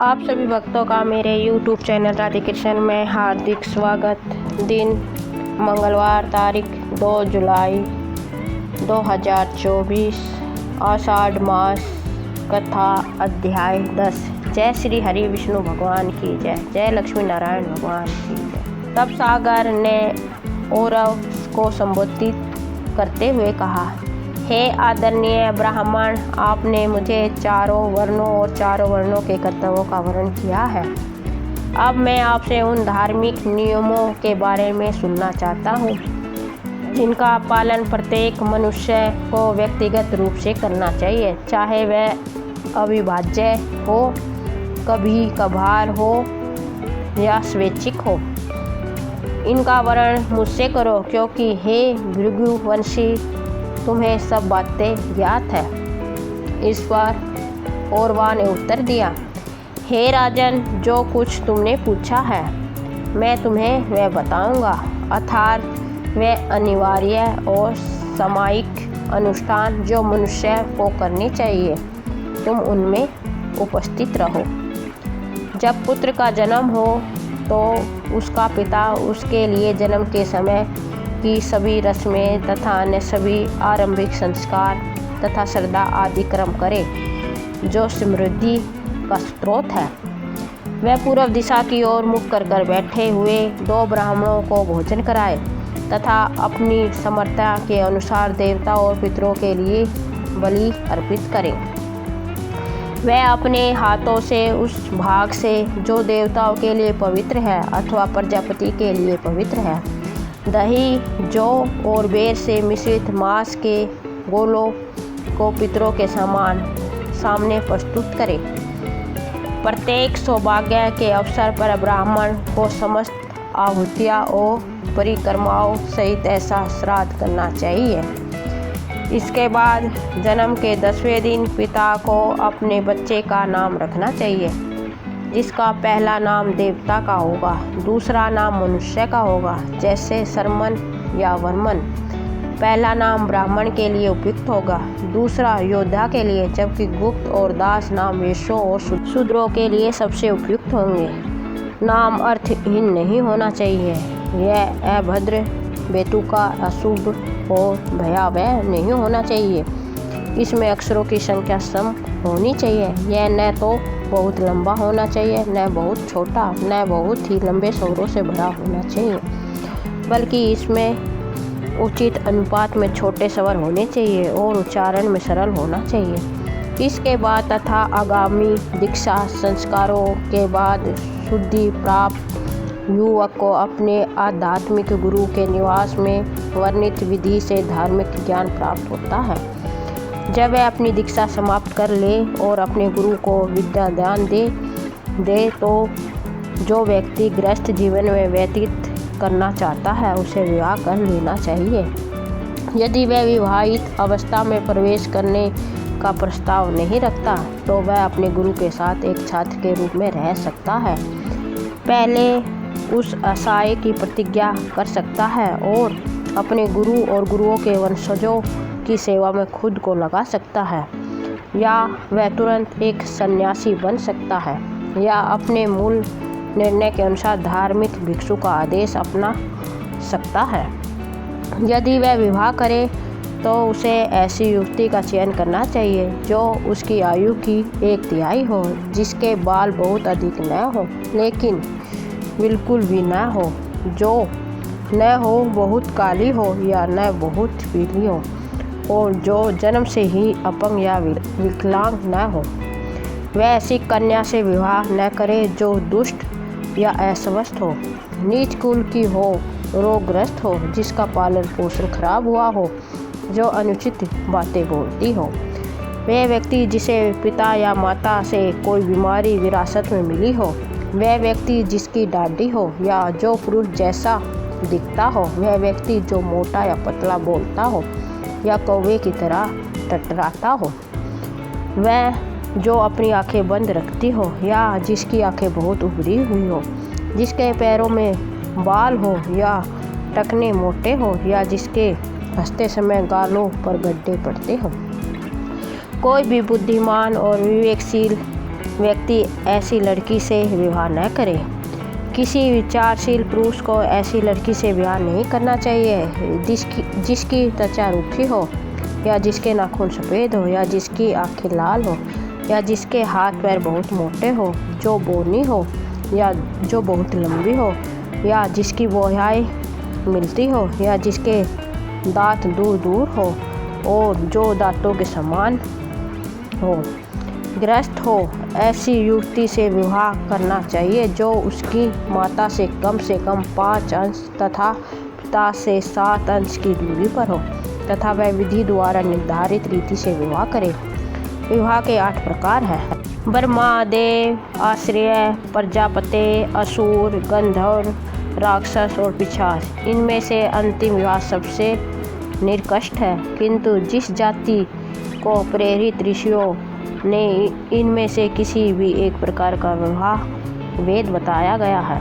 आप सभी भक्तों का मेरे YouTube चैनल राधे कृष्ण में हार्दिक स्वागत। दिन मंगलवार, तारीख 2 जुलाई 2024, आषाढ़ मास, कथा अध्याय 10। जय श्री हरि विष्णु भगवान की जय, जय लक्ष्मी नारायण भगवान की जय। तब सागर ने औरव को संबोधित करते हुए कहा, हे आदरणीय ब्राह्मण, आपने मुझे चारों वर्णों और चारों वर्णों के कर्तव्यों का वर्णन किया है। अब मैं आपसे उन धार्मिक नियमों के बारे में सुनना चाहता हूँ जिनका पालन प्रत्येक मनुष्य को व्यक्तिगत रूप से करना चाहिए, चाहे वह अविभाज्य हो, कभी कभार हो या स्वैच्छिक हो। इनका वर्णन मुझसे करो, क्योंकि हे भृगुवंशी, तुम्हें सब बातें ज्ञात है। इस बार औरवा ने उत्तर दिया, हे राजन, जो कुछ तुमने पूछा है मैं तुम्हें वह बताऊंगा, अर्थात वह अनिवार्य और सामायिक अनुष्ठान जो मनुष्य को करने चाहिए, तुम उनमें उपस्थित रहो। जब पुत्र का जन्म हो तो उसका पिता उसके लिए जन्म के समय की सभी रस्में तथा अन्य सभी आरंभिक संस्कार तथा श्रद्धा आदि कर्म करे जो समृद्धि का स्रोत है। वह पूर्व दिशा की ओर मुख कर बैठे हुए 2 ब्राह्मणों को भोजन कराए तथा अपनी समर्था के अनुसार देवता और पितरों के लिए बलि अर्पित करे। वह अपने हाथों से उस भाग से जो देवताओं के लिए पवित्र है अथवा प्रजापति के लिए पवित्र है, दही, जौ और बेर से मिश्रित मांस के गोलों को पितरों के सामने प्रस्तुत करें। प्रत्येक सौभाग्य के अवसर पर ब्राह्मण को समस्त आहुतियाँ और परिक्रमाओं सहित ऐसा श्राद्ध करना चाहिए। इसके बाद जन्म के 10वें दिन पिता को अपने बच्चे का नाम रखना चाहिए, जिसका पहला नाम देवता का होगा, दूसरा नाम मनुष्य का होगा, जैसे शर्मन या वर्मन। पहला नाम ब्राह्मण के लिए उपयुक्त होगा, दूसरा योद्धा के लिए, जबकि गुप्त और दास नाम वेश्यों और शूद्रों के लिए सबसे उपयुक्त होंगे। नाम अर्थहीन नहीं होना चाहिए, यह अभद्र, बेतुका, अशुभ और भयावह नहीं होना चाहिए। इसमें अक्षरों की संख्या सम होनी चाहिए। यह न तो बहुत लंबा होना चाहिए, न बहुत छोटा, न बहुत ही लंबे स्वरों से भरा होना चाहिए, बल्कि इसमें उचित अनुपात में छोटे स्वर होने चाहिए और उच्चारण में सरल होना चाहिए। इसके बाद तथा आगामी दीक्षा संस्कारों के बाद शुद्धि प्राप्त युवक को अपने आध्यात्मिक गुरु के निवास में वर्णित विधि से धार्मिक ज्ञान प्राप्त होता है। जब वह अपनी दीक्षा समाप्त कर ले और अपने गुरु को विद्या दान दे तो जो व्यक्ति गृहस्थ जीवन में व्यतीत करना चाहता है उसे विवाह कर लेना चाहिए। यदि वह विवाहित अवस्था में प्रवेश करने का प्रस्ताव नहीं रखता तो वह अपने गुरु के साथ एक छात्र के रूप में रह सकता है। पहले उस आशय की प्रतिज्ञा कर सकता है और अपने गुरु और गुरुओं के वंशजों की सेवा में खुद को लगा सकता है, या वह तुरंत एक सन्यासी बन सकता है, या अपने मूल निर्णय के अनुसार धार्मिक भिक्षु का आदेश अपना सकता है। यदि वह विवाह करे तो उसे ऐसी युवती का चयन करना चाहिए जो उसकी आयु की 1/3 हो, जिसके बाल बहुत अधिक न हो लेकिन बिल्कुल भी न हो, जो न हो बहुत काली हो या न बहुत पीली हो, और जो जन्म से ही अपंग या विकलांग न हो। वह ऐसी कन्या से विवाह न करे जो दुष्ट या अस्वस्थ हो, नीच कुल की हो, रोगग्रस्त हो, जिसका पालन पोषण खराब हुआ हो, जो अनुचित बातें बोलती हो। वह व्यक्ति जिसे पिता या माता से कोई बीमारी विरासत में मिली हो, वह व्यक्ति जिसकी दाढ़ी हो या जो पुरुष जैसा दिखता हो, वह व्यक्ति जो मोटा या पतला बोलता हो या कौवे की तरह टटराता हो, वह जो अपनी आंखें बंद रखती हो या जिसकी आंखें बहुत उभरी हुई हो, जिसके पैरों में बाल हो या टखने मोटे हो, या जिसके हंसते समय गालों पर गड्ढे पड़ते हो। कोई भी बुद्धिमान और विवेकशील व्यक्ति ऐसी लड़की से विवाह न करे। किसी विचारशील पुरुष को ऐसी लड़की से विवाह नहीं करना चाहिए जिसकी त्वचा रूखी हो, या जिसके नाखून सफ़ेद हो, या जिसकी आंखें लाल हो, या जिसके हाथ पैर बहुत मोटे हो, जो बौनी हो या जो बहुत लंबी हो, या जिसकी बोहाई मिलती हो, या जिसके दांत दूर दूर हो और जो दांतों के समान हो, ग्रस्त हो। ऐसी युवती से विवाह करना चाहिए जो उसकी माता से कम 5 अंश तथा पिता से 7 अंश की दूरी पर हो, तथा वह विधि द्वारा निर्धारित रीति से विवाह करे। विवाह के 8 प्रकार हैं: ब्रह्मा, देव, आश्रय, प्रजापति, असुर, गंधर्व, राक्षस और पिशाच। इनमें से अंतिम विवाह सबसे निकृष्ट है, किंतु जिस जाति को प्रेरित ऋषियों ने इनमें से किसी भी एक प्रकार का विवाह वेद बताया गया है,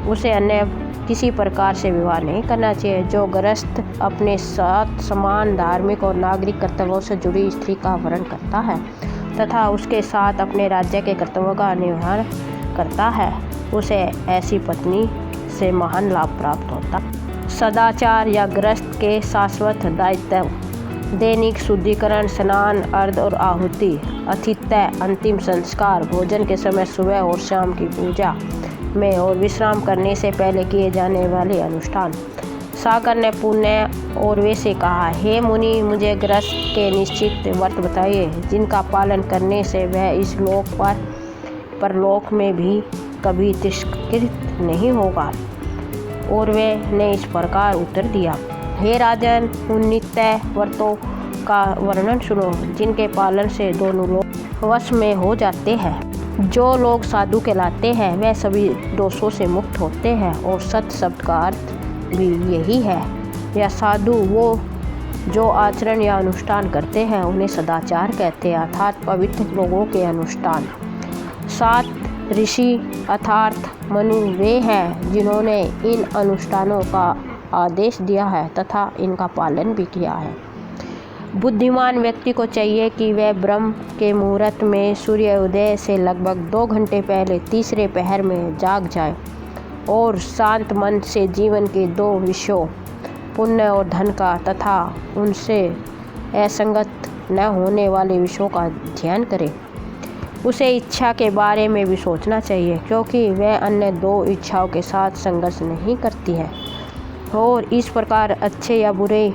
उसे अन्य किसी प्रकार से विवाह नहीं करना चाहिए। जो गृहस्थ अपने साथ समान धार्मिक और नागरिक कर्तव्यों से जुड़ी स्त्री का वर्ण करता है तथा उसके साथ अपने राज्य के कर्तव्यों का निर्वहन करता है, उसे ऐसी पत्नी से महान लाभ प्राप्त होता। सदाचार या गृहस्थ के शाश्वत दायित्व: दैनिक शुद्धिकरण, स्नान, अर्घ और आहुति, आतिथ्य, अंतिम संस्कार, भोजन के समय सुबह और शाम की पूजा में और विश्राम करने से पहले किए जाने वाले अनुष्ठान। सागर ने पुण्य और वे से कहा, हे मुनि, मुझे गृहस्थ के निश्चित व्रत बताइए जिनका पालन करने से वह इस लोक पर परलोक में भी कभी तिरस्कृत नहीं होगा। और वे ने इस प्रकार उत्तर दिया, हे राजन, उन नित्य व्रतों का वर्णन सुनो जिनके पालन से दोनों लोग वश में हो जाते हैं। जो लोग साधु कहलाते हैं वह सभी दोषों से मुक्त होते हैं, और सत शब्द का अर्थ भी यही है। यह साधु वो जो आचरण या अनुष्ठान करते हैं उन्हें सदाचार कहते हैं, अर्थात पवित्र लोगों के अनुष्ठान। 7 ऋषि अर्थात मनु वे हैं जिन्होंने इन अनुष्ठानों का आदेश दिया है तथा इनका पालन भी किया है। बुद्धिमान व्यक्ति को चाहिए कि वह ब्रह्म के मुहूर्त में सूर्योदय से लगभग 2 घंटे पहले तीसरे पहर में जाग जाए और शांत मन से जीवन के 2 विषयों पुण्य और धन का तथा उनसे असंगत न होने वाले विषयों का ध्यान करे। उसे इच्छा के बारे में भी सोचना चाहिए, क्योंकि वह अन्य 2 इच्छाओं के साथ संघर्ष नहीं करती है, और इस प्रकार अच्छे या बुरे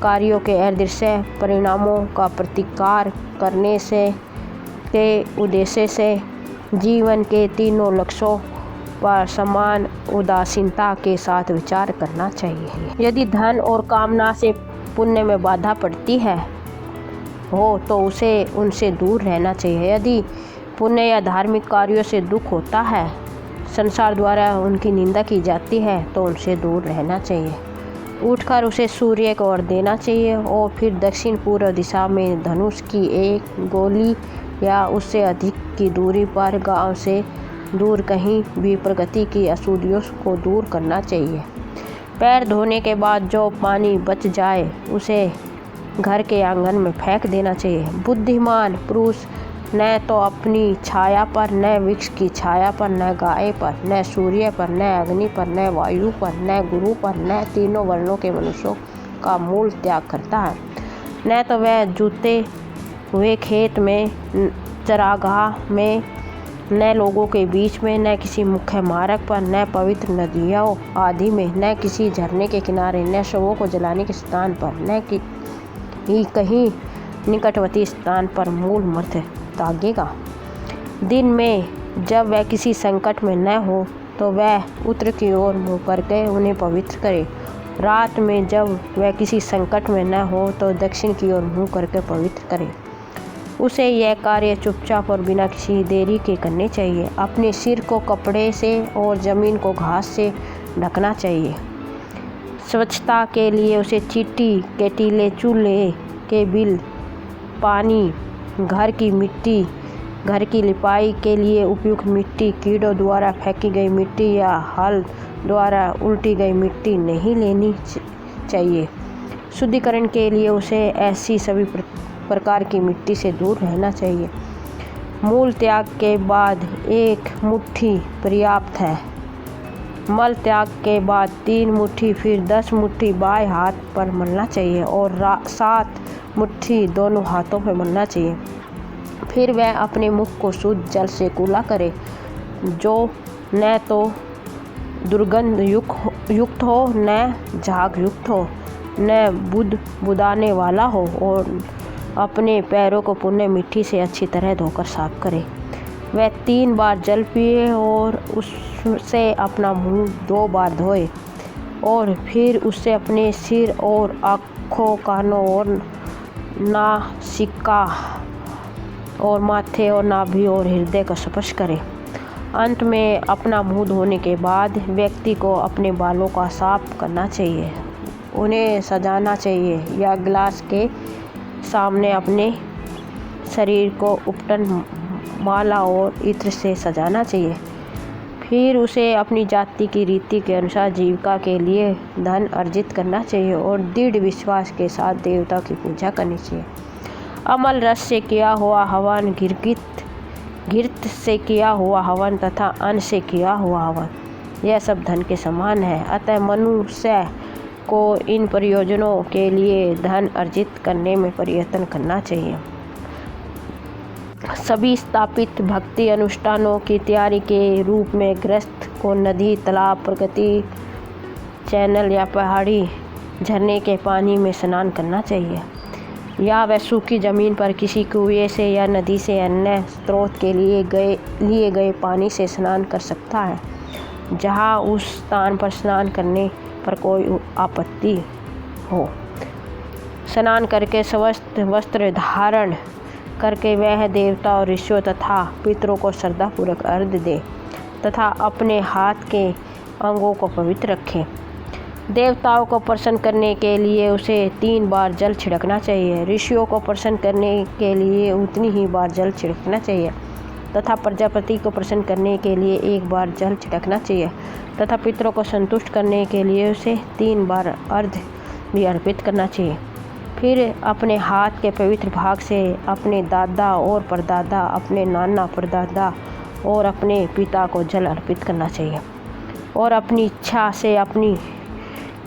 कार्यों के अदृश्य परिणामों का प्रतिकार करने से के उद्देश्य से जीवन के तीनों लक्ष्यों पर समान उदासीनता के साथ विचार करना चाहिए। यदि धन और कामना से पुण्य में बाधा पड़ती है हो तो उसे उनसे दूर रहना चाहिए। यदि पुण्य या धार्मिक कार्यों से दुख होता है, संसार द्वारा उनकी निंदा की जाती है, तो उनसे दूर रहना चाहिए। उठकर उसे सूर्य को ओर देना चाहिए और फिर दक्षिण पूर्व दिशा में धनुष की एक गोली या उससे अधिक की दूरी पर गांव से दूर कहीं भी प्रगति की अशुद्धियों को दूर करना चाहिए। पैर धोने के बाद जो पानी बच जाए उसे घर के आंगन में फेंक देना चाहिए। बुद्धिमान पुरुष न तो अपनी छाया पर, न वृक्ष की छाया पर, न गाय पर, न सूर्य पर, न अग्नि पर, न वायु पर, न गुरु पर, न तीनों वर्णों के मनुष्यों का मूल त्याग करता है। न तो वह जूते हुए खेत में, चरागाह में, न लोगों के बीच में, न किसी मुख्य मार्ग पर, न पवित्र नदियों आदि में, न किसी झरने के किनारे, न शवों को जलाने के स्थान पर, न कहीं निकटवर्ती स्थान पर मूल मर्थ त्यागेगा। दिन में जब वह किसी संकट में न हो तो वह उत्तर की ओर मुँह करके उन्हें पवित्र करे। रात में जब वह किसी संकट में न हो तो दक्षिण की ओर मुँह करके पवित्र करे। उसे यह कार्य चुपचाप और बिना किसी देरी के करने चाहिए। अपने सिर को कपड़े से और ज़मीन को घास से ढकना चाहिए। स्वच्छता के लिए उसे चीटी के टीले, चूल्हे के बिल, पानी, घर की मिट्टी, घर की लिपाई के लिए उपयुक्त मिट्टी, कीड़ों द्वारा फेंकी गई मिट्टी या हल द्वारा उल्टी गई मिट्टी नहीं लेनी चाहिए। शुद्धिकरण के लिए उसे ऐसी सभी प्रकार की मिट्टी से दूर रहना चाहिए। मूल त्याग के बाद 1 मुट्ठी पर्याप्त है। मल त्याग के बाद 3 मुट्ठी, फिर 10 मुट्ठी बाएं हाथ पर मलना चाहिए और 7 मुट्ठी दोनों हाथों पर मलना चाहिए। फिर वह अपने मुख को शुद्ध जल से कुल्ला करे, जो न तो दुर्गंध युक्त हो, न झाग युक्त हो, न बुदाने वाला हो, और अपने पैरों को पुण्य मिट्टी से अच्छी तरह धोकर साफ करे। वह 3 बार जल पिए और उससे अपना मुंह 2 बार धोए और फिर उससे अपने सिर और आँखों, कानों और नासिका और माथे और नाभि और हृदय का स्पर्श करे। अंत में अपना मुंह धोने के बाद व्यक्ति को अपने बालों का साफ करना चाहिए, उन्हें सजाना चाहिए या गिलास के सामने अपने शरीर को उपटन, माला और इत्र से सजाना चाहिए। फिर उसे अपनी जाति की रीति के अनुसार जीविका के लिए धन अर्जित करना चाहिए और दृढ़ विश्वास के साथ देवता की पूजा करनी चाहिए। अमल रस से किया हुआ हवन, घृत से किया हुआ हवन तथा अन्न से किया हुआ हवन, यह सब धन के समान है। अतः मनुष्य को इन प्रयोजनों के लिए धन अर्जित करने में प्रयत्न करना चाहिए। सभी स्थापित भक्ति अनुष्ठानों की तैयारी के रूप में गृहस्थ को नदी, तालाब, प्रकृति चैनल या पहाड़ी झरने के पानी में स्नान करना चाहिए, या वह सूखी जमीन पर किसी कुएं से या नदी से अन्य स्रोत के लिए गए पानी से स्नान कर सकता है, जहां उस स्थान पर स्नान करने पर कोई आपत्ति हो। स्नान करके स्वस्थ वस्त्र धारण करके वह देवता और ऋषियों तथा पितरों को श्रद्धापूर्वक अर्घ्य दे तथा अपने हाथ के अंगों को पवित्र रखे। देवताओं को प्रसन्न करने के लिए उसे 3 बार जल छिड़कना चाहिए। ऋषियों को प्रसन्न करने के लिए उतनी ही बार जल छिड़कना चाहिए तथा प्रजापति को प्रसन्न करने के लिए 1 बार जल छिड़कना चाहिए तथा पितरों को संतुष्ट करने के लिए उसे 3 बार अर्घ्य भी अर्पित करना चाहिए। फिर अपने हाथ के पवित्र भाग से अपने दादा और परदादा, अपने नाना परदादा और अपने पिता को जल अर्पित करना चाहिए और अपनी इच्छा से अपनी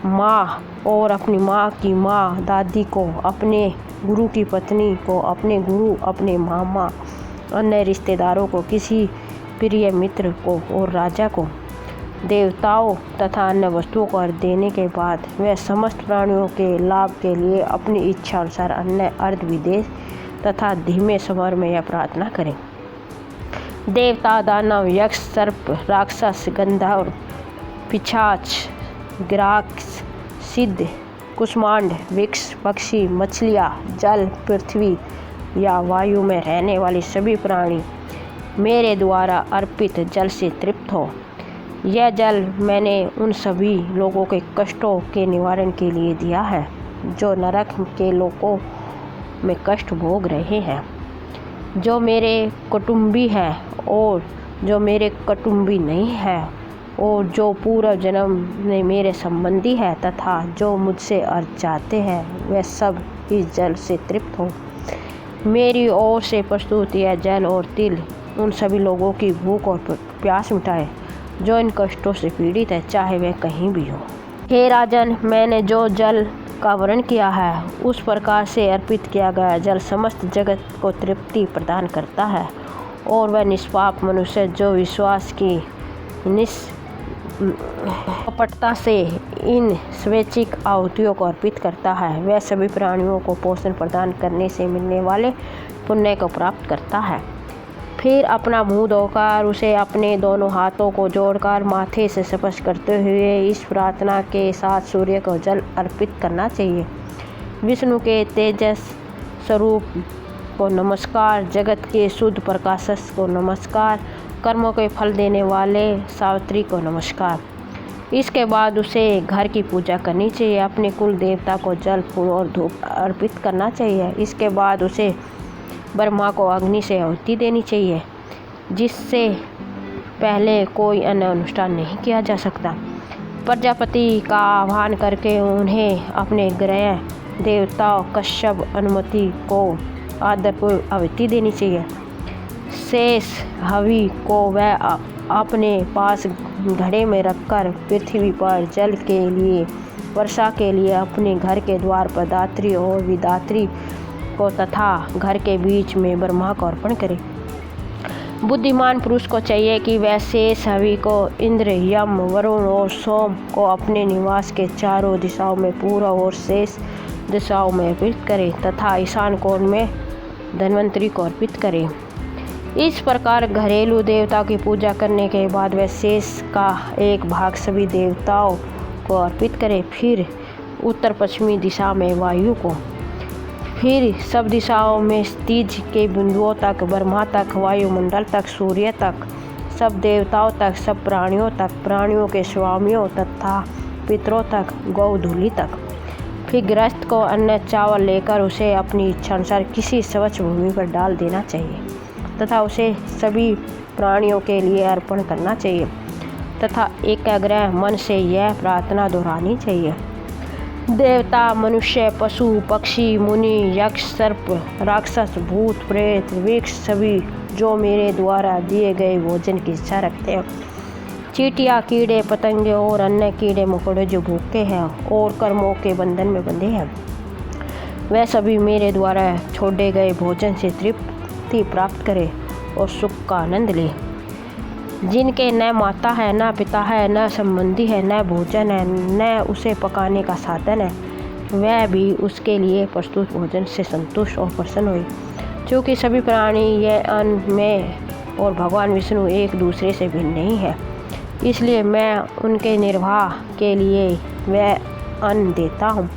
माँ और अपनी माँ की माँ, दादी को, अपने गुरु की पत्नी को, अपने गुरु, अपने मामा, अन्य रिश्तेदारों को, किसी प्रिय मित्र को और राजा को, देवताओं तथा अन्य वस्तुओं को अर्घ्य देने के बाद वह समस्त प्राणियों के लाभ के लिए अपनी इच्छा अनुसार अन्य अर्घ्य भी दे तथा धीमे स्वर में यह प्रार्थना करें। देवता, दानव, यक्ष, सर्प, राक्षस, गंधर्व, पिशाच, ग्राक्ष, सिद्ध, कुष्मांड, वृक्ष, पक्षी, मछलियाँ, जल, पृथ्वी या वायु में रहने वाले सभी प्राणी मेरे द्वारा अर्पित जल से तृप्त हो। यह जल मैंने उन सभी लोगों के कष्टों के निवारण के लिए दिया है जो नरक के लोकों में कष्ट भोग रहे हैं, जो मेरे कुटुंबी हैं और जो मेरे कुटुंबी नहीं है, और जो पूर्व जन्म में मेरे संबंधी है तथा जो मुझसे अर्घ्य चाहते हैं, वे सब इस जल से तृप्त हो। मेरी ओर से प्रस्तुत यह जल और तिल उन सभी लोगों की भूख और प्यास मिटाए जो इन कष्टों से पीड़ित है, चाहे वे कहीं भी हो। हे राजन, मैंने जो जल का वर्णन किया है उस प्रकार से अर्पित किया गया जल समस्त जगत को तृप्ति प्रदान करता है, और वह निष्पाप मनुष्य जो विश्वास की निष्कपटता से इन स्वैच्छिक आहुतियों को अर्पित करता है, वह सभी प्राणियों को पोषण प्रदान करने से मिलने वाले पुण्य को प्राप्त करता है। फिर अपना मुंह धोकर उसे अपने दोनों हाथों को जोड़कर माथे से स्पर्श करते हुए इस प्रार्थना के साथ सूर्य को जल अर्पित करना चाहिए। विष्णु के तेजस स्वरूप को नमस्कार, जगत के शुद्ध प्रकाशस को नमस्कार, कर्मों के फल देने वाले सावित्री को नमस्कार। इसके बाद उसे घर की पूजा करनी चाहिए, अपने कुल देवता को जल, फूल और धूप अर्पित करना चाहिए। इसके बाद उसे ब्रह्मा को अग्नि से आहुति देनी चाहिए, जिससे पहले कोई अन्य अनुष्ठान नहीं किया जा सकता। प्रजापति का आह्वान करके उन्हें अपने ग्रह देवता कश्यप अनुमति को आदरपूर्वक आहुति देनी चाहिए। शेष हवि को वह अपने पास घड़े में रखकर पृथ्वी पर जल के लिए, वर्षा के लिए अपने घर के द्वार पर दात्री और विदात्री को तथा घर के बीच में ब्रह्मा को अर्पण करे। बुद्धिमान पुरुष को चाहिए कि वह शेष हवि को इंद्र, यम, वरुण और सोम को अपने निवास के चारों दिशाओं में पूर्व और शेष दिशाओं में अर्पित करे तथा ईशान कोण में धन्वंतरी को अर्पित करे। इस प्रकार घरेलू देवता की पूजा करने के बाद वह शेष का एक भाग सभी देवताओं को अर्पित करे, फिर उत्तर पश्चिमी दिशा में वायु को, फिर सब दिशाओं में तीज के बिंदुओं तक, ब्रह्मा तक, वायुमंडल तक, सूर्य तक, सब देवताओं तक, सब प्राणियों तक, प्राणियों के स्वामियों तथा पितरों तक, गौधूली तक। फिर गृहस्थ को अन्न चावल लेकर उसे अपनी इच्छा अनुसार किसी स्वच्छ भूमि पर डाल देना चाहिए तथा उसे सभी प्राणियों के लिए अर्पण करना चाहिए तथा एकाग्र मन से यह प्रार्थना दोहरानी चाहिए। देवता, मनुष्य, पशु, पक्षी, मुनि, यक्ष, सर्प, राक्षस, भूत, प्रेत, वृक्ष सभी जो मेरे द्वारा दिए गए भोजन की इच्छा रखते हैं, चींटियाँ, कीड़े पतंगे और अन्य कीड़े मकोड़े जो भूखे हैं और कर्मों के बंधन में बंधे हैं, वह सभी मेरे द्वारा छोड़े गए भोजन से तृप्ति प्राप्त करें और सुख का आनंद लें। जिनके न माता है, न पिता है, न संबंधी है, न भोजन है, न उसे पकाने का साधन है, वह भी उसके लिए प्रस्तुत भोजन से संतुष्ट और प्रसन्न हुई। क्योंकि सभी प्राणी यह अन्न में और भगवान विष्णु एक दूसरे से भिन्न नहीं है, इसलिए मैं उनके निर्वाह के लिए वह अन्न देता हूँ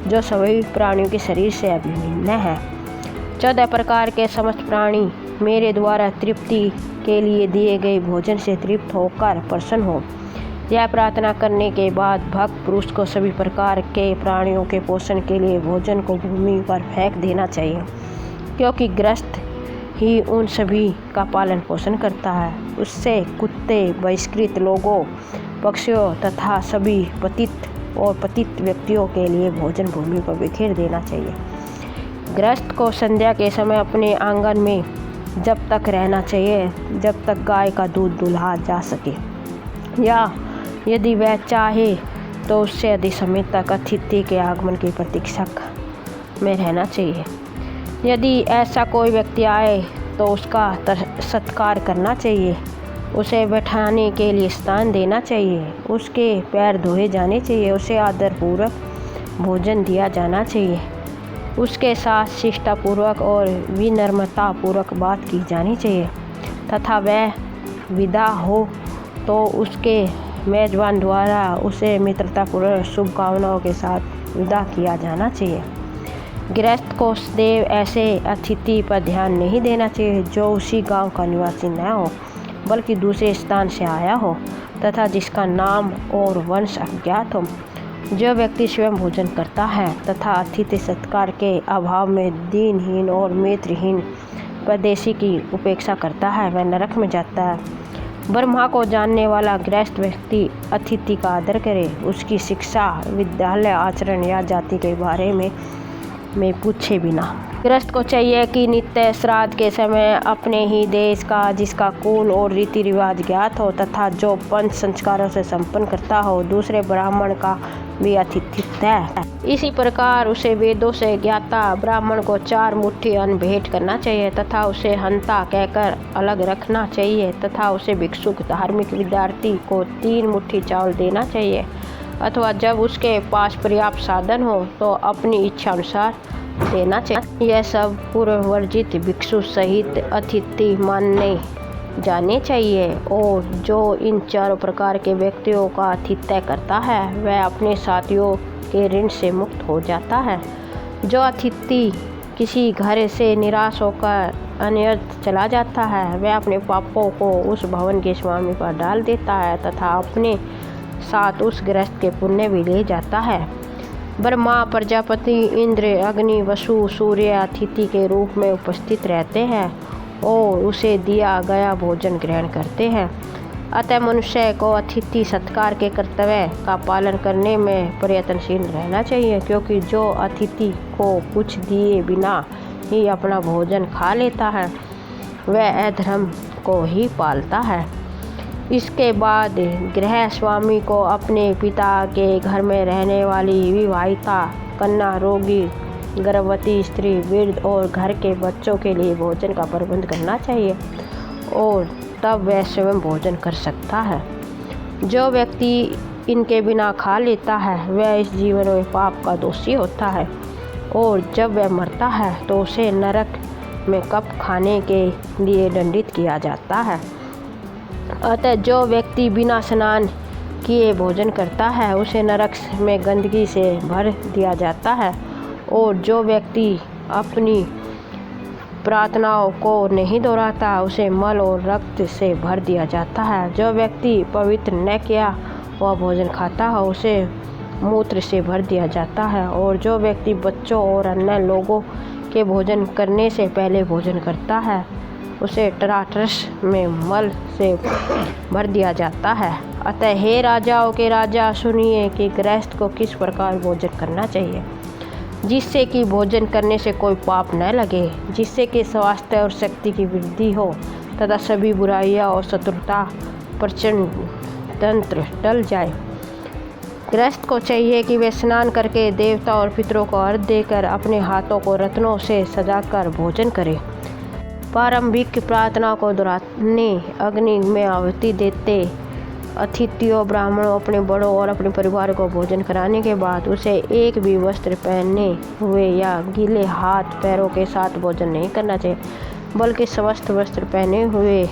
जो सभी प्राणियों के शरीर से अभिन्न है। 14 प्रकार के समस्त प्राणी मेरे द्वारा तृप्ति के लिए दिए गए भोजन से तृप्त होकर प्रसन्न हो। यह प्रार्थना करने के बाद भक्त पुरुष को सभी प्रकार के प्राणियों के पोषण के लिए भोजन को भूमि पर फेंक देना चाहिए, क्योंकि गृहस्थ ही उन सभी का पालन पोषण करता है। उससे कुत्ते, बहिष्कृत लोगों, पक्षियों तथा सभी पतित और पतित व्यक्तियों के लिए भोजन भूमि पर बिखेर देना चाहिए। गृहस्थ को संध्या के समय अपने आंगन में जब तक रहना चाहिए जब तक गाय का दूध दुहा जा सके, या यदि वह चाहे तो उससे अधिक समय तक अतिथि के आगमन की प्रतीक्षा में रहना चाहिए। यदि ऐसा कोई व्यक्ति आए तो उसका सत्कार करना चाहिए, उसे बैठाने के लिए स्थान देना चाहिए, उसके पैर धोए जाने चाहिए, उसे आदरपूर्वक भोजन दिया जाना चाहिए, उसके साथ शिष्टापूर्वक और विनम्रतापूर्वक बात की जानी चाहिए तथा वह विदा हो तो उसके मेजबान द्वारा उसे मित्रतापूर्वक शुभकामनाओं के साथ विदा किया जाना चाहिए। गृहस्थ को सदैव ऐसे अतिथि पर ध्यान नहीं देना चाहिए जो उसी गांव का निवासी न हो बल्कि दूसरे स्थान से आया हो तथा जिसका नाम और वंश अज्ञात हो। जो व्यक्ति स्वयं भोजन करता है तथा अतिथि सत्कार के अभाव में दीनहीन और मित्रहीन परदेशी की उपेक्षा करता है, वह नरक में जाता है। ब्रह्मा को जानने वाला गृहस्थ व्यक्ति अतिथि का आदर करे, उसकी शिक्षा, विद्यालय, आचरण या जाति के बारे में पूछे बिना। गृहस्थ को चाहिए कि नित्य श्राद्ध के समय अपने ही देश का जिसका कुल और रीति रिवाज ज्ञात हो तथा जो पंच संस्कारों से संपन्न करता हो, दूसरे ब्राह्मण का भी आतिथ्य है। इसी प्रकार उसे वेदों से ज्ञाता ब्राह्मण को 4 मुट्ठी अन्न भेंट करना चाहिए तथा उसे हंता कहकर अलग रखना चाहिए तथा उसे भिक्षुक धार्मिक विद्यार्थी को 3 मुट्ठी चावल देना चाहिए, अथवा जब उसके पास पर्याप्त साधन हो तो अपनी इच्छा अनुसार देना चाहिए। यह सब पूर्व वर्जित भिक्षु सहित अतिथि मानने जाने चाहिए और जो इन 4 प्रकार के व्यक्तियों का आतिथ्य करता है वह अपने साथियों के ऋण से मुक्त हो जाता है। जो अतिथि किसी घर से निराश होकर अन्यत्र चला जाता है वह अपने पापों को उस भवन के स्वामी पर डाल देता है तथा अपने साथ उस गृहस्थ के पुण्य भी ले जाता है। ब्रह्मा, प्रजापति, इंद्र, अग्नि, वसु, सूर्य अतिथि के रूप में उपस्थित रहते हैं और उसे दिया गया भोजन ग्रहण करते हैं। अतः मनुष्य को अतिथि सत्कार के कर्तव्य का पालन करने में प्रयत्नशील रहना चाहिए, क्योंकि जो अतिथि को कुछ दिए बिना ही अपना भोजन खा लेता है वह अधर्म को ही पालता है। इसके बाद गृह स्वामी को अपने पिता के घर में रहने वाली विवाहिता, कन्या, रोगी, गर्भवती स्त्री, वृद्ध और घर के बच्चों के लिए भोजन का प्रबंध करना चाहिए और तब वह स्वयं भोजन कर सकता है। जो व्यक्ति इनके बिना खा लेता है वह इस जीवन में पाप का दोषी होता है और जब वह मरता है तो उसे नरक में कप खाने के लिए दंडित किया जाता है। अतः जो व्यक्ति बिना स्नान किए भोजन करता है उसे नरक में गंदगी से भर दिया जाता है और जो व्यक्ति अपनी प्रार्थनाओं को नहीं दोहराता उसे मल और रक्त से भर दिया जाता है। जो व्यक्ति पवित्र न किया हुआ भोजन खाता है उसे मूत्र से भर दिया जाता है और जो व्यक्ति बच्चों और अन्य लोगों के भोजन करने से पहले भोजन करता है उसे टराटस में मल से भर दिया जाता है। अतः हे राजाओं के राजा, सुनिए कि गृहस्थ को किस प्रकार भोजन करना चाहिए जिससे कि भोजन करने से कोई पाप न लगे, जिससे कि स्वास्थ्य और शक्ति की वृद्धि हो तथा सभी बुराइयां और शत्रुता प्रचंड तंत्र टल जाए। गृहस्थ को चाहिए कि वे स्नान करके देवता और पितरों को अर्घ्य देकर अपने हाथों को रत्नों से सजाकर भोजन करें। प्रारंभिक प्रार्थना को दोहराने, अग्नि में आहुति देते, अतिथियों, ब्राह्मणों, अपने बड़ों और अपने परिवार को भोजन कराने के बाद उसे एक भी वस्त्र पहने हुए या गीले हाथ पैरों के साथ भोजन नहीं करना चाहिए, बल्कि स्वस्थ वस्त्र पहने हुए,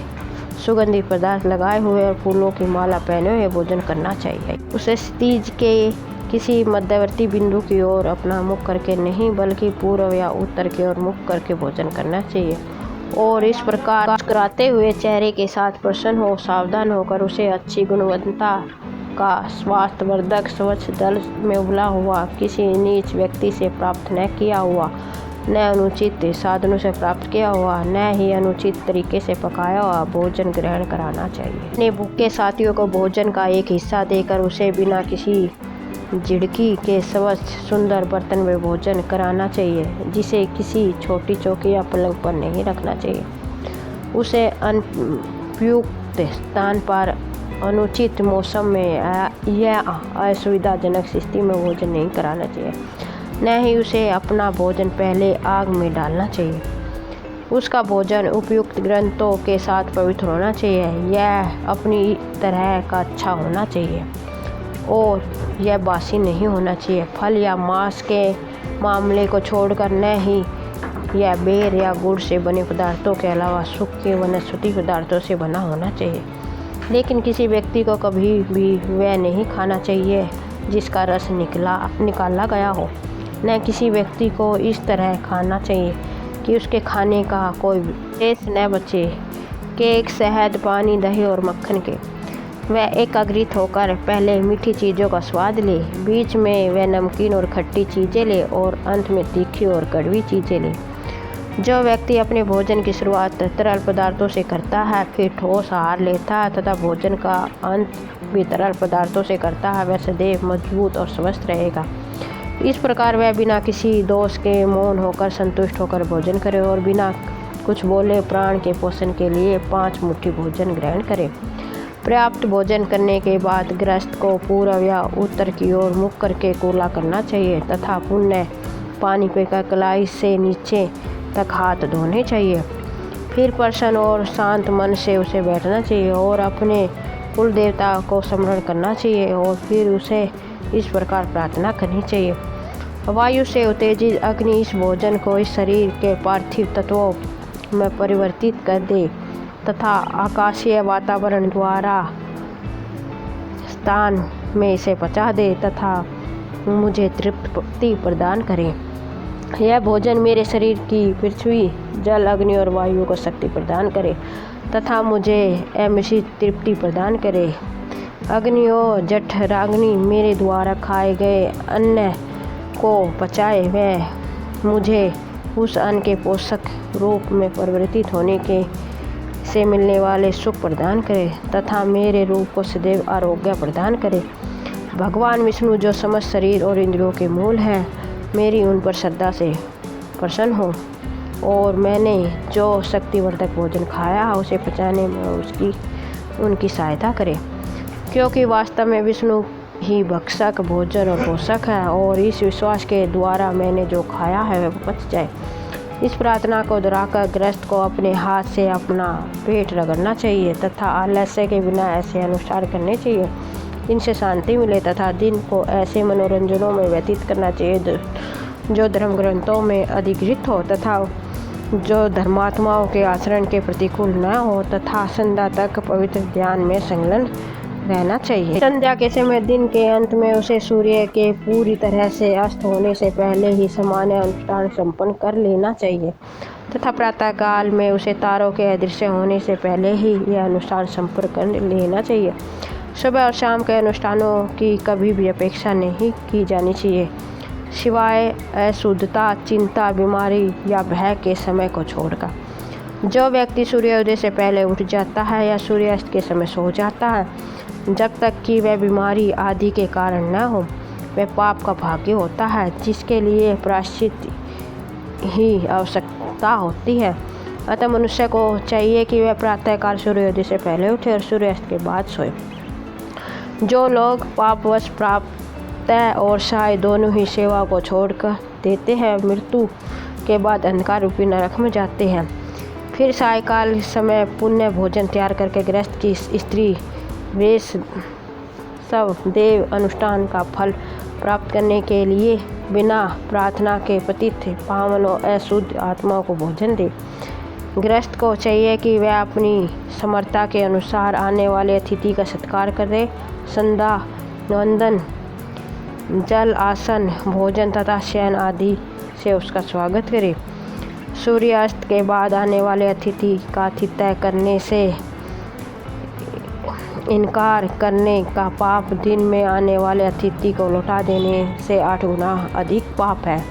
सुगंधित पदार्थ लगाए हुए और फूलों की माला पहने हुए भोजन करना चाहिए। उसे क्षितिज के किसी मध्यवर्ती बिंदु की ओर अपना मुख करके नहीं बल्कि पूर्व या उत्तर की ओर मुख करके भोजन करना चाहिए और इस प्रकार मुस्कुराते हुए चेहरे के साथ प्रसन्न हो सावधान होकर उसे अच्छी गुणवत्ता का स्वास्थ्यवर्धक स्वच्छ जल में उबला हुआ, किसी नीच व्यक्ति से प्राप्त न किया हुआ, न अनुचित साधनों से प्राप्त किया हुआ, न ही अनुचित तरीके से पकाया हुआ भोजन ग्रहण कराना चाहिए। अपने भूखे साथियों को भोजन का एक हिस्सा देकर उसे बिना किसी झिड़की के स्वच्छ सुंदर बर्तन में भोजन कराना चाहिए, जिसे किसी छोटी चौकी या पलंग पर नहीं रखना चाहिए। उसे अनुपयुक्त स्थान पर अनुचित मौसम में या असुविधाजनक स्थिति में भोजन नहीं कराना चाहिए, न ही उसे अपना भोजन पहले आग में डालना चाहिए। उसका भोजन उपयुक्त ग्रंथों के साथ पवित्र होना चाहिए, यह अपनी तरह का अच्छा होना चाहिए और यह बासी नहीं होना चाहिए। फल या मांस के मामले को छोड़कर न ही यह बेर या गुड़ से बने पदार्थों के अलावा सूखे वनस्पति पदार्थों से बना होना चाहिए। लेकिन किसी व्यक्ति को कभी भी वह नहीं खाना चाहिए जिसका रस निकाला गया हो। न किसी व्यक्ति को इस तरह खाना चाहिए कि उसके खाने का कोई शेष न बचे। केक, शहद, पानी, दही और मक्खन के वह एकाग्रित होकर पहले मीठी चीज़ों का स्वाद ले, बीच में वह नमकीन और खट्टी चीज़ें ले और अंत में तीखी और कड़वी चीज़ें ले। जो व्यक्ति अपने भोजन की शुरुआत तरल पदार्थों से करता है, फिर ठोस आहार लेता है तथा भोजन का अंत भी तरल पदार्थों से करता है, वह सदैव मजबूत और स्वस्थ रहेगा। इस प्रकार वह बिना किसी दोष के मौन होकर संतुष्ट होकर भोजन करे और बिना कुछ बोले प्राण के पोषण के लिए 5 मुट्ठी भोजन ग्रहण करे। पर्याप्त भोजन करने के बाद गृहस्थ को पूर्व या उत्तर की ओर मुख करके कूला करना चाहिए तथा पुनः पानी पीकर कलाई से नीचे तक हाथ धोने चाहिए। फिर प्रसन्न और शांत मन से उसे बैठना चाहिए और अपने कुल देवता को स्मरण करना चाहिए और फिर उसे इस प्रकार प्रार्थना करनी चाहिए। वायु से उत्तेजित अग्नि इस भोजन को इस शरीर के पार्थिव तत्वों में परिवर्तित कर दे तथा आकाशीय वातावरण द्वारा स्थान में इसे पचा दे तथा मुझे तृप्ति प्रदान करे। यह भोजन मेरे शरीर की पृथ्वी, जल, अग्नि और वायु को शक्ति प्रदान करे तथा मुझे अमिश्रित तृप्ति प्रदान करे। अग्नि और जठराग्नि मेरे द्वारा खाए गए अन्न को पचाए, वह मुझे उस अन्न के पोषक रूप में परिवर्तित होने के से मिलने वाले सुख प्रदान करे तथा मेरे रूप को सदैव आरोग्य प्रदान करे। भगवान विष्णु जो समस्त शरीर और इंद्रियों के मूल हैं, मेरी उन पर श्रद्धा से प्रसन्न हो और मैंने जो शक्तिवर्धक भोजन खाया उसे पचाने में उनकी सहायता करे, क्योंकि वास्तव में विष्णु ही भक्षक, भोजन और पोषक है और इस विश्वास के द्वारा मैंने जो खाया है वह पच जाए। इस प्रार्थना को दोहराकर गृहस्थ को अपने हाथ से अपना पेट रगड़ना चाहिए तथा आलस्य के बिना ऐसे अनुष्ठान करने चाहिए। इनसे शांति मिले तथा दिन को ऐसे मनोरंजनों में व्यतीत करना चाहिए जो धर्म ग्रंथों में अधिकृत हो तथा जो धर्मात्माओं के आचरण के प्रतिकूल न हो तथा संध्या तक पवित्र ध्यान में संलग्न रहना चाहिए। संध्या के समय दिन के अंत में उसे सूर्य के पूरी तरह से अस्त होने से पहले ही सामान्य अनुष्ठान संपन्न कर लेना चाहिए तथा प्रातःकाल में उसे तारों के अदृश्य होने से पहले ही यह अनुष्ठान संपन्न कर लेना चाहिए। सुबह और शाम के अनुष्ठानों की कभी भी अपेक्षा नहीं की जानी चाहिए, सिवाय अशुद्धता, चिंता, बीमारी या भय के समय को छोड़कर। जो व्यक्ति सूर्योदय से पहले उठ जाता है या सूर्यास्त के समय सो जाता है, जब तक कि वह बीमारी आदि के कारण न हो, वह पाप का भागी होता है, जिसके लिए प्रायश्चित ही आवश्यकता होती है। अतः मनुष्य को चाहिए कि वह प्रातःकाल सूर्योदय से पहले उठे और सूर्यास्त के बाद सोए। जो लोग पापवश प्रातः और साय दोनों ही सेवा को छोड़कर देते हैं, मृत्यु के बाद अंधकार रूपी नरक में जाते हैं। फिर सायकाल समय पुण्य भोजन तैयार करके गृहस्थ की स्त्री वेश सब देव अनुष्ठान का फल प्राप्त करने के लिए बिना प्रार्थना के पतित, पावन और अशुद्ध आत्माओं को भोजन दे। गृहस्थ को चाहिए कि वह अपनी समर्था के अनुसार आने वाले अतिथि का सत्कार करे, संध्या वंदन, जल, आसन, भोजन तथा शयन आदि से उसका स्वागत करे। सूर्यास्त के बाद आने वाले अतिथि का आतिथ्य करने से इनकार करने का पाप दिन में आने वाले अतिथि को लौटा देने से 8 गुना अधिक पाप है।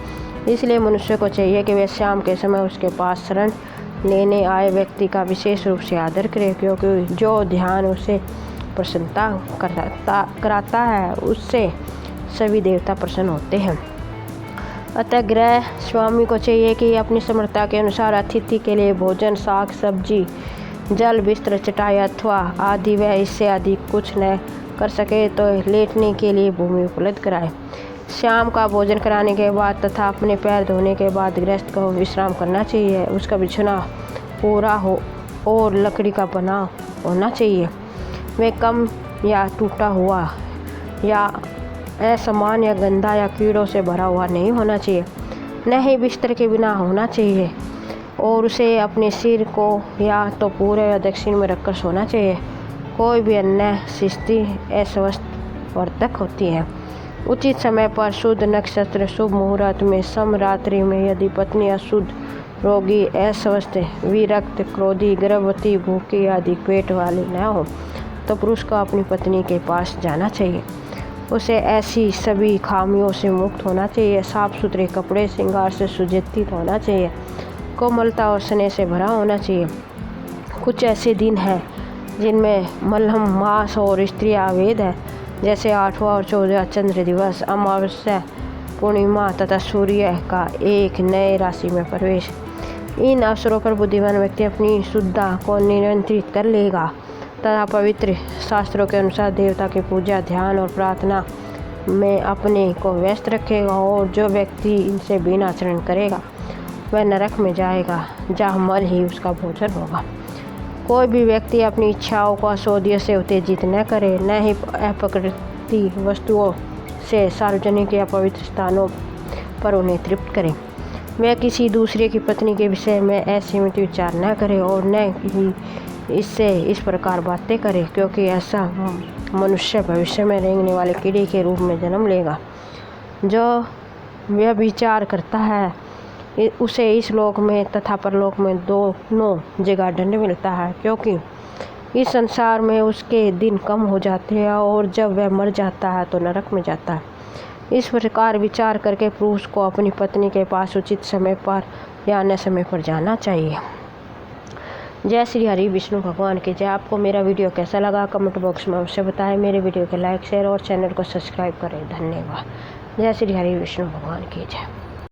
इसलिए मनुष्य को चाहिए कि वह शाम के समय उसके पास शरण लेने आए व्यक्ति का विशेष रूप से आदर करे, क्योंकि जो ध्यान उसे प्रसन्नता कराता है उससे सभी देवता प्रसन्न होते हैं। अतः गृह स्वामी को चाहिए कि अपनी समर्था के अनुसार अतिथि के लिए भोजन, साग सब्जी, जल, बिस्तर, चटाई अथवा आदि वह इससे अधिक कुछ न कर सके तो लेटने के लिए भूमि उपलब्ध कराए। शाम का भोजन कराने के बाद तथा अपने पैर धोने के बाद गृहस्थ को विश्राम करना चाहिए। उसका बिछौना पूरा हो और लकड़ी का बना होना चाहिए। वह कम या टूटा हुआ या असमान या गंदा या कीड़ों से भरा हुआ नहीं होना चाहिए, न ही बिस्तर के बिना होना चाहिए और उसे अपने सिर को या तो पूर्व या दक्षिण में रखकर सोना चाहिए। कोई भी अन्य स्थिति अस्वस्थवर्धक होती है। उचित समय पर, शुद्ध नक्षत्र, शुभ मुहूर्त में, सम रात्रि में यदि पत्नी अशुद्ध, रोगी, अस्वस्थ, विरक्त, क्रोधी, गर्भवती, भूखी आदि पेट वाली न हो तो पुरुष को अपनी पत्नी के पास जाना चाहिए। उसे ऐसी सभी खामियों से मुक्त होना चाहिए। साफ सुथरे कपड़े, श्रृंगार से सुसज्जित होना चाहिए, कोमलता और स्नेह से भरा होना चाहिए। कुछ ऐसे दिन हैं जिनमें मलहम मास और स्त्रियाँ अवैध है, जैसे 8वां और 14वां चंद्र दिवस, अमावस्या, पूर्णिमा तथा सूर्य का एक नए राशि में प्रवेश। इन अवसरों पर बुद्धिमान व्यक्ति अपनी शुद्धता को नियंत्रित कर लेगा तथा पवित्र शास्त्रों के अनुसार देवता की पूजा, ध्यान और प्रार्थना में अपने को व्यस्त रखेगा। और जो व्यक्ति इनसे बिना आचरण करेगा वह नरक में जाएगा, जहाँ मल ही उसका भोजन होगा। कोई भी व्यक्ति अपनी इच्छाओं को असोध्य से उत्तेजित न करे, न ही अपकृति वस्तुओं से सार्वजनिक या पवित्र स्थानों पर उन्हें तृप्त करे। वह किसी दूसरे की पत्नी के विषय में असीमित विचार न करे और न ही इससे इस प्रकार बातें करे, क्योंकि ऐसा मनुष्य भविष्य में रेंगने वाले कीड़े के रूप में जन्म लेगा। जो वह विचार करता है उसे इस लोक में तथा परलोक में दोनों जगह दंड मिलता है, क्योंकि इस संसार में उसके दिन कम हो जाते हैं और जब वह मर जाता है तो नरक में जाता है। इस प्रकार विचार करके पुरुष को अपनी पत्नी के पास उचित समय पर या अन्य समय पर जाना चाहिए। जय श्री हरि विष्णु भगवान की जय। आपको मेरा वीडियो कैसा लगा कमेंट बॉक्स में अवश्य बताएं। मेरे वीडियो को लाइक, शेयर और चैनल को सब्सक्राइब करें। धन्यवाद। जय श्री हरि विष्णु भगवान की जय।